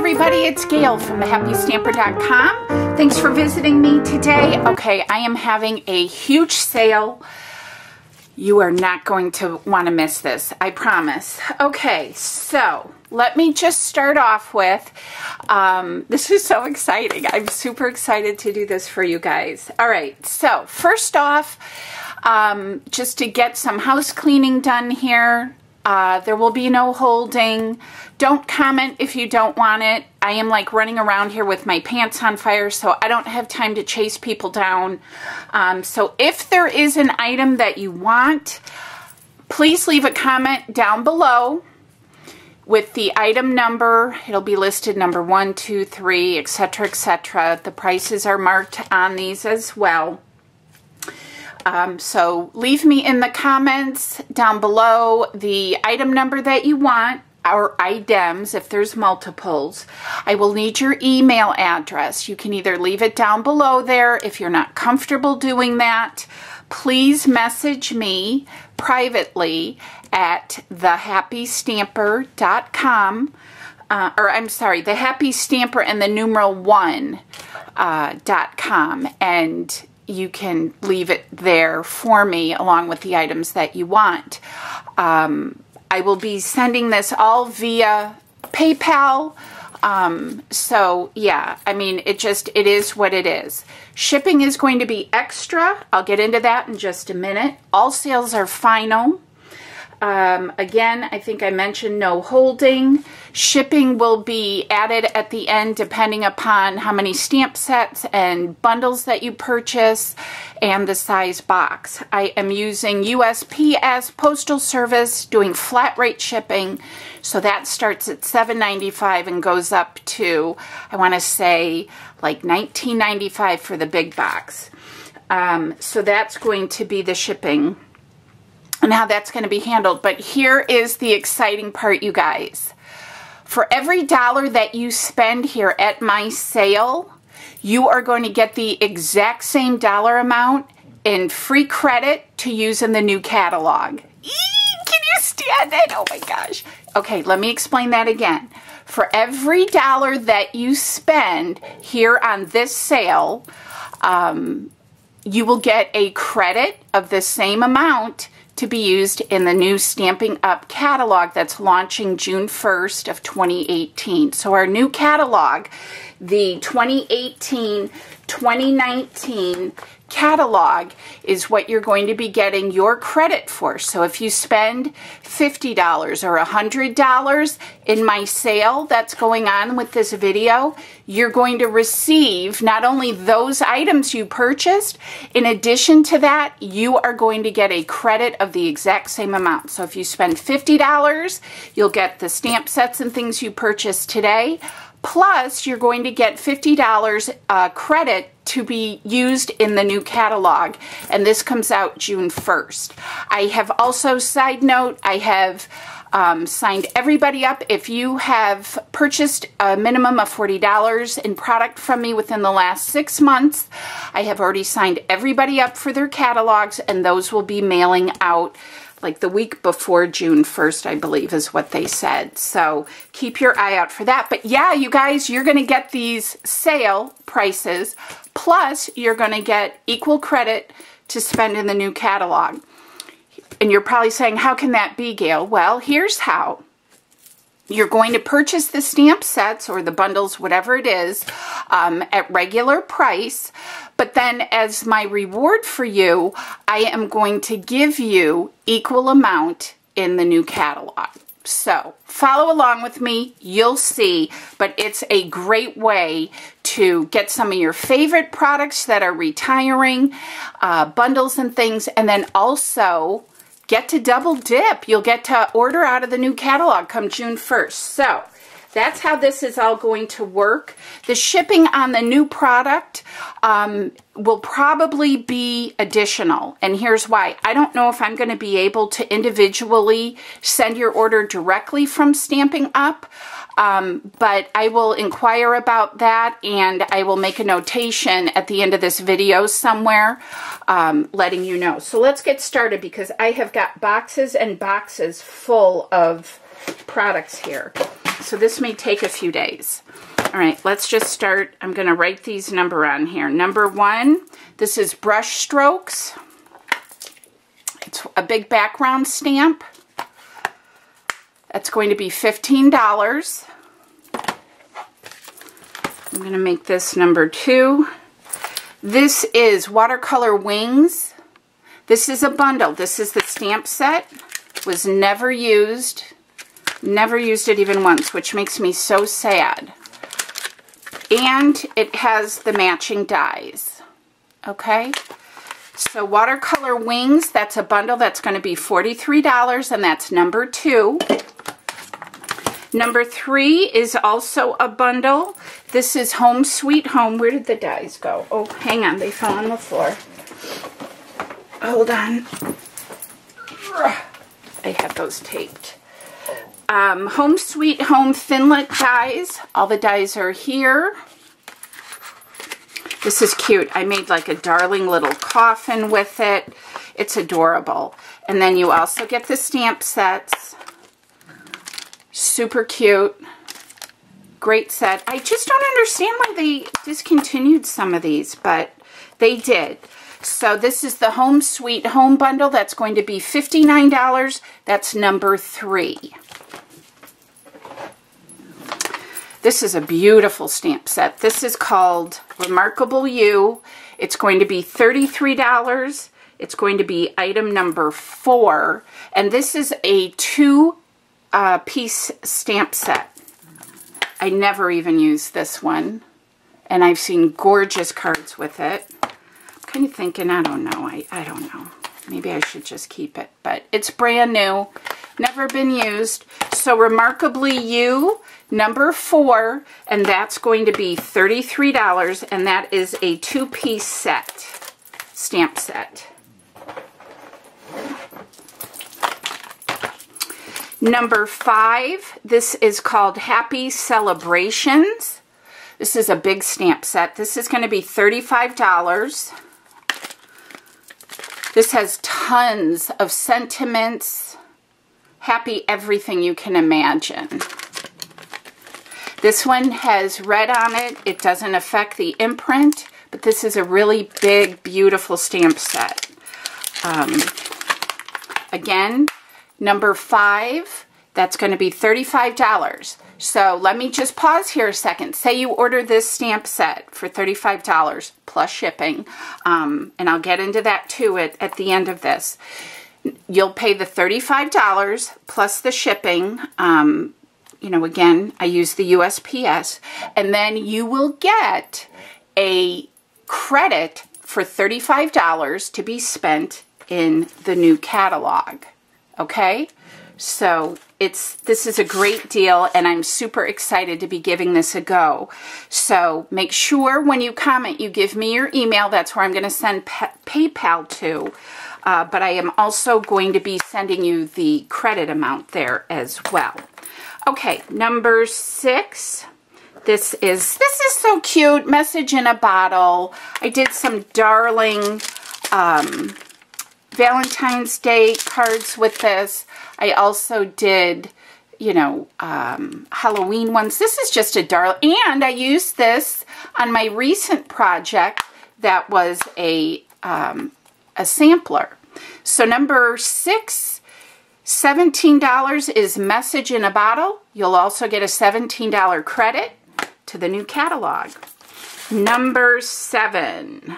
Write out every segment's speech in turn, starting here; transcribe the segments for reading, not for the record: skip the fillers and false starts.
everybody, it's Gail from thehappystamper.com. Thanks for visiting me today. Okay, I am having a huge sale. You are not going to want to miss this, I promise. Okay, so let me just start off with, this is so exciting. I'm super excited to do this for you guys. All right, so first off, just to get some house cleaning done here. There will be no holding. Don't comment if you don't want it. I am like running around here with my pants on fire, so I don't have time to chase people down. So if there is an item that you want, please leave a comment down below with the item number. It'll be listed number 1, 2, 3, etc., etc. The prices are marked on these as well. So leave me in the comments down below the item number that you want, or items if there's multiples. I will need your email address. You can either leave it down below there. If you're not comfortable doing that, please message me privately at thehappystamper.com. Or I'm sorry, the Happy Stamper and the numeral 1.com, and you can leave it there for me along with the items that you want. I will be sending this all via PayPal. So yeah, I mean, it is what it is. Shipping is going to be extra. I'll get into that in just a minute. All sales are final. Again, I think I mentioned no holding. Shipping will be added at the end depending upon how many stamp sets and bundles that you purchase and the size box. I am using USPS Postal Service doing flat rate shipping. So that starts at $7.95 and goes up to, I want to say, like $19.95 for the big box. So that's going to be the shipping and how that's going to be handled. But here is the exciting part, you guys. For every dollar that you spend here at my sale, you are going to get the exact same dollar amount in free credit to use in the new catalog. Can you stand it? Oh my gosh. Okay, let me explain that again. For every dollar that you spend here on this sale, you will get a credit of the same amount to be used in the new Stampin' Up! Catalog that's launching June 1st of 2018. So our new catalog, the 2018-2019 catalog, is what you're going to be getting your credit for. So if you spend $50 or $100 in my sale that's going on with this video, you're going to receive not only those items you purchased, in addition to that, you are going to get a credit of the exact same amount. So if you spend $50, you'll get the stamp sets and things you purchased today, plus you're going to get $50 credit to be used in the new catalog, and this comes out June 1st. I have also, side note, I have signed everybody up. If you have purchased a minimum of $40 in product from me within the last 6 months, I have already signed everybody up for their catalogs, and those will be mailing out like the week before June 1st, I believe is what they said. So keep your eye out for that. But yeah, you guys, you're going to get these sale prices, plus you're going to get equal credit to spend in the new catalog. And you're probably saying, how can that be, Gail? Well, here's how. You're going to purchase the stamp sets or the bundles, whatever it is, at regular price. But then as my reward for you, I am going to give you equal amount in the new catalog. So follow along with me, you'll see, but it's a great way to get some of your favorite products that are retiring, bundles and things, and then also get to double dip. You'll get to order out of the new catalog come June 1st. So that's how this is all going to work. The shipping on the new product will probably be additional. And here's why. I don't know if I'm going to be able to individually send your order directly from Stampin' Up! But I will inquire about that, and I will make a notation at the end of this video somewhere letting you know. So let's get started because I have got boxes and boxes full of products here. So this may take a few days. All right, let's just start. I'm going to write these number on here. Number 1, this is brush strokes. It's a big background stamp. That's going to be $15. I'm going to make this number 2. This is watercolor wings. This is a bundle. This is the stamp set. Was never used. Never used it even once, which makes me so sad. And it has the matching dies. Okay? So watercolor wings, that's a bundle. That's going to be $43, and that's number 2. Number 3 is also a bundle. This is Home Sweet Home. Where did the dies go? Oh, hang on. They fell on the floor. Hold on. I have those taped. Home Sweet Home Thinlit dies. All the dies are here. This is cute. I made like a darling little coffin with it. It's adorable. And then you also get the stamp sets. Super cute. Great set. I just don't understand why they discontinued some of these, but they did. So this is the Home Sweet Home bundle. That's going to be $59. That's number 3. This is a beautiful stamp set. This is called Remarkable You. It's going to be $33. It's going to be item number 4. And this is a 2-piece stamp set. I never even used this one. And I've seen gorgeous cards with it. I'm kind of thinking, I don't know. I don't know. Maybe I should just keep it. But it's brand new. Never been used. So Remarkably You, number 4, and that's going to be $33, and that is a 2-piece set, stamp set. Number 5, this is called Happy Celebrations. This is a big stamp set. This is going to be $35. This has tons of sentiments. Happy everything you can imagine. This one has red on it. It doesn't affect the imprint, but this is a really big, beautiful stamp set. Again, number 5, that's going to be $35. So let me just pause here a second. Say you order this stamp set for $35 plus shipping, and I'll get into that too at the end of this. You'll pay the $35 plus the shipping. You know, again, I use the USPS. And then you will get a credit for $35 to be spent in the new catalog. Okay? So this is a great deal, and I'm super excited to be giving this a go. So make sure when you comment, you give me your email. That's where I'm going to send PayPal to. But I am also going to be sending you the credit amount there as well. Okay, number 6. This is so cute. Message in a bottle. I did some darling Valentine's Day cards with this. I also did, you know, Halloween ones. This is just a darling. And I used this on my recent project that was a sampler. So number 6, $17 is Message in a Bottle. You'll also get a $17 credit to the new catalog. Number 7,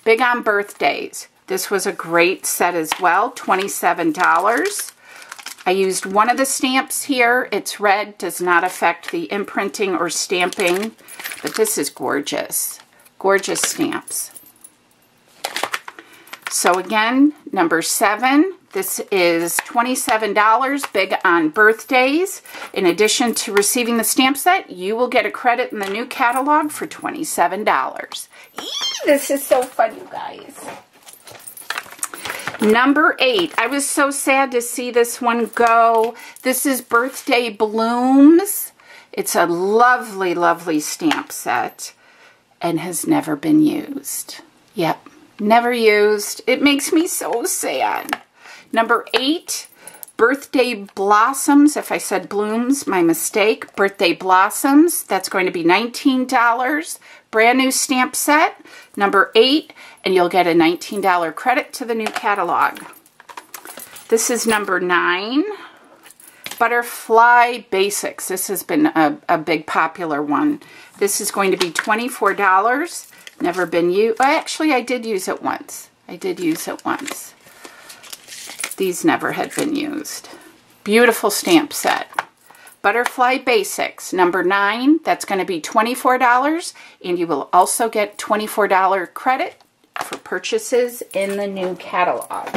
big on birthdays. This was a great set as well, $27. I used one of the stamps here. It's red, does not affect the imprinting or stamping, but this is gorgeous. Gorgeous stamps. So again, number 7, this is $27, big on birthdays. In addition to receiving the stamp set, you will get a credit in the new catalog for $27. Eee, this is so fun, you guys. Number 8, I was so sad to see this one go. This is Birthday Blooms. It's a lovely, lovely stamp set and has never been used. Yep, never used. It makes me so sad. Number 8, Birthday Blossoms, if I said blooms, my mistake. Birthday Blossoms, that's going to be $19. Brand new stamp set, number 8, and you'll get a $19 credit to the new catalog. This is number 9. Butterfly Basics. This has been a big popular one. This is going to be $24. Never been used. Actually, I did use it once. These never had been used. Beautiful stamp set. Butterfly Basics, number 9. That's going to be $24, and you will also get $24 credit for purchases in the new catalog.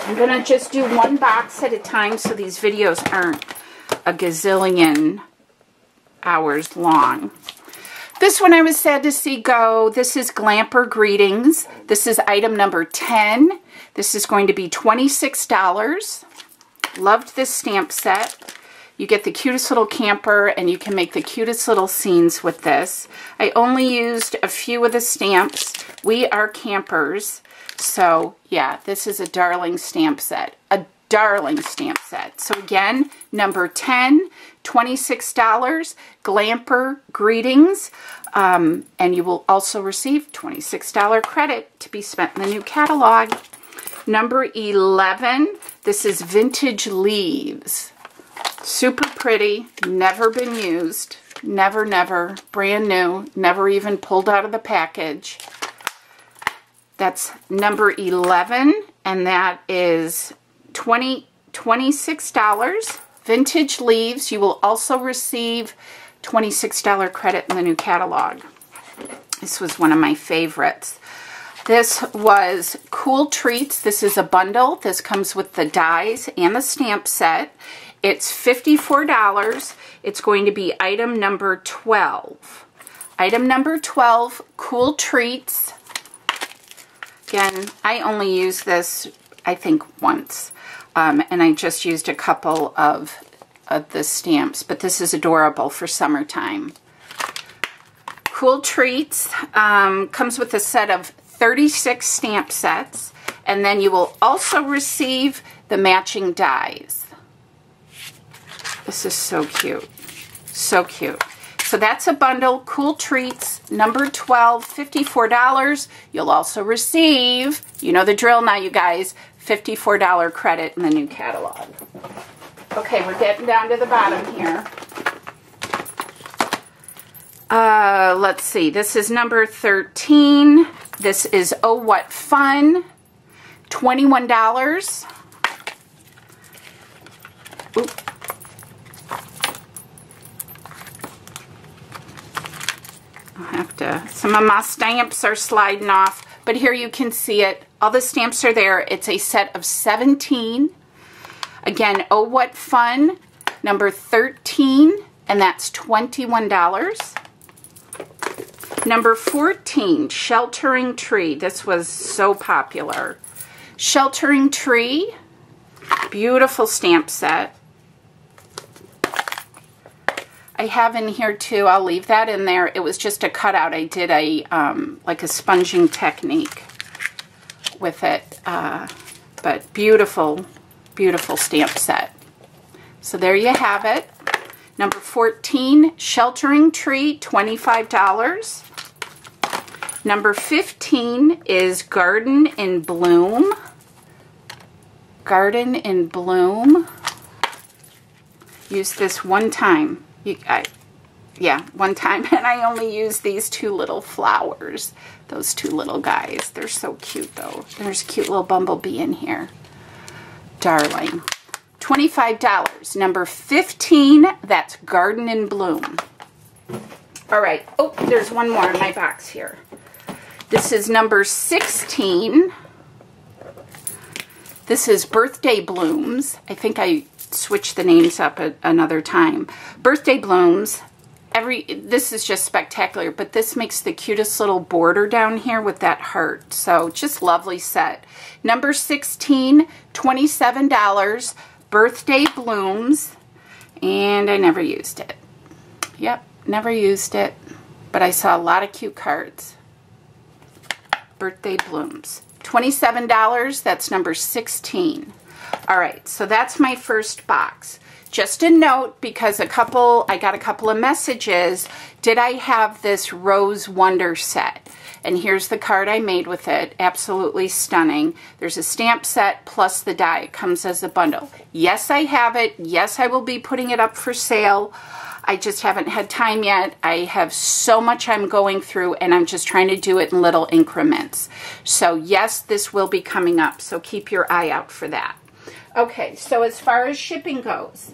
I'm going to just do one box at a time so these videos aren't a gazillion hours long. This one I was sad to see go. This is Glamper Greetings. This is item number 10. This is going to be $26. Loved this stamp set. You get the cutest little camper, and you can make the cutest little scenes with this. I only used a few of the stamps. We are campers. So, yeah, this is a darling stamp set. A darling stamp set. So, again, number 10, $26, Glamper Greetings. And you will also receive $26 credit to be spent in the new catalog. Number 11, this is Vintage Leaves. Super pretty, never been used. Never, never. Brand new, never even pulled out of the package. That's number 11, and that is $26. Vintage Leaves. You will also receive $26 credit in the new catalog. This was one of my favorites. This was Cool Treats. This is a bundle. This comes with the dies and the stamp set. It's $54. It's going to be item number 12. Item number 12, Cool Treats. Again, I only used this, I think, once. And I just used a couple of the stamps. But this is adorable for summertime. Cool Treats comes with a set of 36 stamp sets. And then you will also receive the matching dies. This is so cute. So cute. So that's a bundle, Cool Treats, number 12, $54. You'll also receive, you know the drill now, you guys, $54 credit in the new catalog. Okay, we're getting down to the bottom here. Let's see, this is number 13. This is Oh What Fun, $21. Oop. Some of my stamps are sliding off, but here you can see it. All the stamps are there. It's a set of 17. Again, Oh What Fun, number 13, and that's $21. Number 14, Sheltering Tree. This was so popular. Sheltering Tree, beautiful stamp set. I have in here too, I'll leave that in there. It was just a cutout. I did a, like a sponging technique with it. But beautiful, beautiful stamp set. So there you have it. Number 14, Sheltering Tree, $25. Number 15 is Garden in Bloom. Garden in Bloom. Used this one time. Yeah, one time, and I only used these two little flowers. Those two little guys. They're so cute, though. There's a cute little bumblebee in here. Darling. $25. Number 15, that's Garden in Bloom. All right. Oh, there's one more in my box here. This is number 16. This is Birthday Blooms. I think I switch the names up another time. Birthday Blooms. This is just spectacular, but this makes the cutest little border down here with that heart. So just lovely set. Number 16, $27. Birthday Blooms, and I never used it. Yep, never used it, but I saw a lot of cute cards. Birthday Blooms. $27, that's number 16. All right, so that's my first box. Just a note, because I got a couple of messages, did I have this Rose Wonder set? And here's the card I made with it. Absolutely stunning. There's a stamp set plus the die. It comes as a bundle. Yes, I have it. Yes, I will be putting it up for sale. I just haven't had time yet. I have so much I'm going through, and I'm just trying to do it in little increments. So yes, this will be coming up, so keep your eye out for that. Okay, so as far as shipping goes,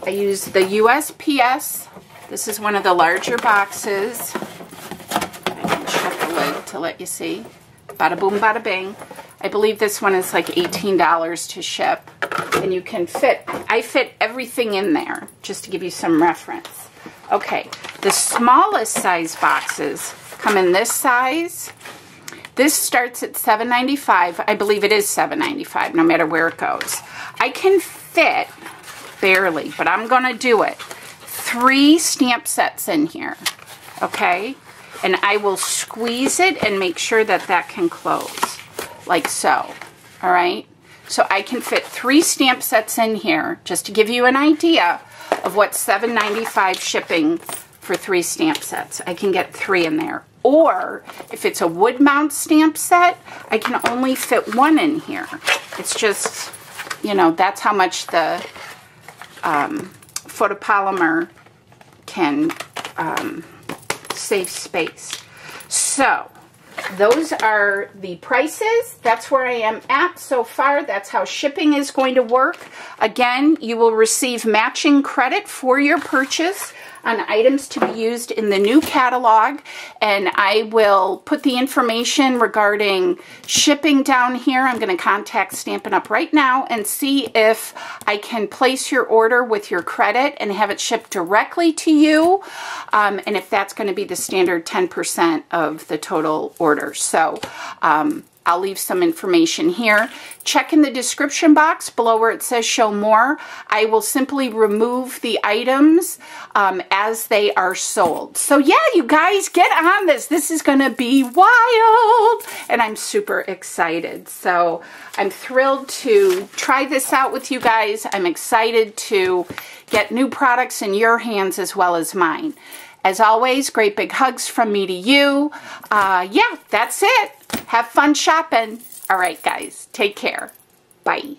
I use the USPS. This is one of the larger boxes. I can shut the lid to let you see. Bada boom, bada bing. I believe this one is like $18 to ship. And you can fit, I fit everything in there, just to give you some reference. Okay, the smallest size boxes come in this size. This starts at $7.95. I believe it is $7.95, no matter where it goes. I can fit, barely, but I'm going to do it, 3 stamp sets in here, okay? And I will squeeze it and make sure that that can close, like so, all right? So I can fit 3 stamp sets in here, just to give you an idea of what $7.95 shipping for 3 stamp sets. I can get 3 in there. Or if it's a wood mount stamp set, I can only fit 1 in here. It's just, you know, that's how much the photopolymer can save space. So those are the prices. That's where I am at so far. That's how shipping is going to work. Again, you will receive matching credit for your purchase on items to be used in the new catalog, and I will put the information regarding shipping down here. I'm going to contact Stampin' Up! Right now and see if I can place your order with your credit and have it shipped directly to you, and if that's going to be the standard 10% of the total order. So I'll leave some information here. Check in the description box below where it says show more. I will simply remove the items as they are sold. So yeah, you guys, get on this. This is going to be wild, and I'm super excited. So I'm thrilled to try this out with you guys. I'm excited to get new products in your hands as well as mine. As always, great big hugs from me to you. Yeah, that's it. Have fun shopping. All right, guys, take care. Bye.